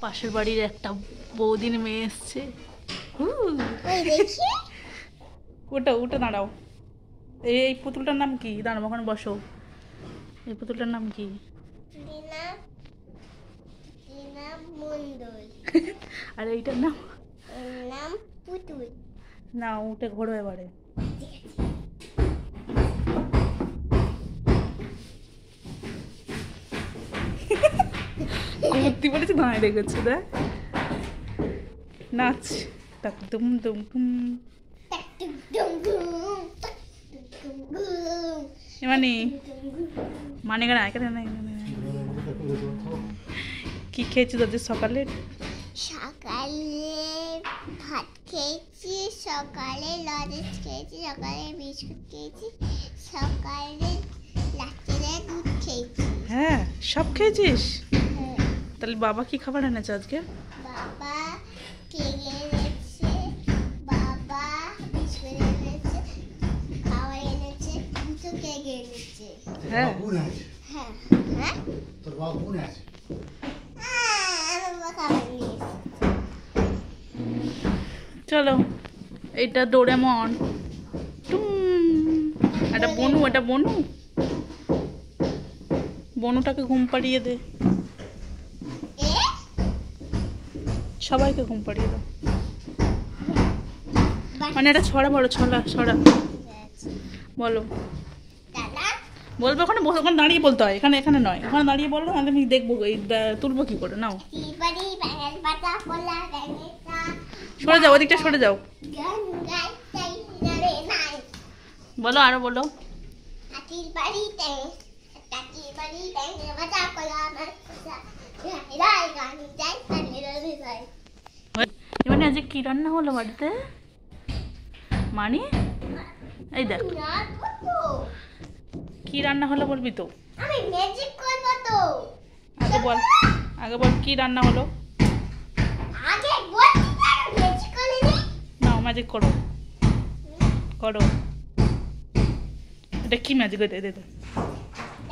পাশের বাড়ির একটা বৌদির মেয়ে এসছে। ওটা ওটা দাঁড়াও। এই পুতুলটার নাম কি? দাঁড়াও, ওখানে বসো। এই পুতুলটার নাম কি? আর এইটার নাম পুতুল। না, উঠে ঘোরো এবারে। ঘুরতে বলেছে, দাঁড়িয়ে রেখেছে। দেখ নাচ, টাক দুম দুম দুম। মানে কি খেয়েছিস আজ সকালে? সকালে ভাত খেয়েছি, সকালে লজেন্স খেয়েছি, সকালে বিস্কুট খেয়েছি, সকালে রাত্রে দুধ খেয়েছি। হ্যাঁ, সব খেয়েছিস? তাহলে বাবা কি খাবার এনেছে আজকে? বাবা কেক এনেছে, বাবা বিস্কুট এনেছে, খাবার এনেছে, দুটো কেক এনেছে। হ্যাঁ হ্যাঁ হ্যাঁ, তোর বাবা বোন আছে? চলো, এটা ডোরেমন। এটা বনু, এটা বনু। বনুটাকে ঘুম পাড়িয়ে দে, সবাইকে ঘুম পাড়িয়ে দাও। মানে এটা ছড়া বলো, ছড়া ছড়া বলো। বলবো ওখানে, ওখানে দাঁড়িয়ে বলতে হয়, এখানে এখানে নয়। ওখানে দাঁড়িয়ে বললো, আমি দেখবো এই তুলবো কি করে। নাও, সরে যাও, ওদিকটা সরে যাও। বলো, আরো বলো। মানে আজকে কি রান্না হলো বাড়িতে? মানে এই দেখ কি রান্না হলো, বলবি তো? আমি ম্যাজিক করব তো। আগে বল, আগে বল কি রান্না হলো। আগে বলছি না, ম্যাজিক করে নি। নাও, ম্যাজিক করো, করো। এটা কি ম্যাজিক? দে দে দে।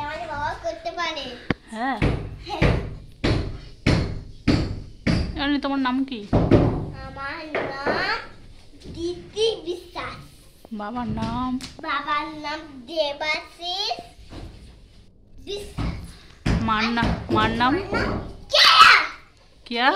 আমাদের বাবা করতে পারে। হ্যাঁ, এমনি তোমার নাম কি? আমার নাম দিতি বিশ্বাস। বাবার নাম? বাবার নাম দেবাশিস বিশ্বাস। মার নাম? মার নাম কেয়া। क्या?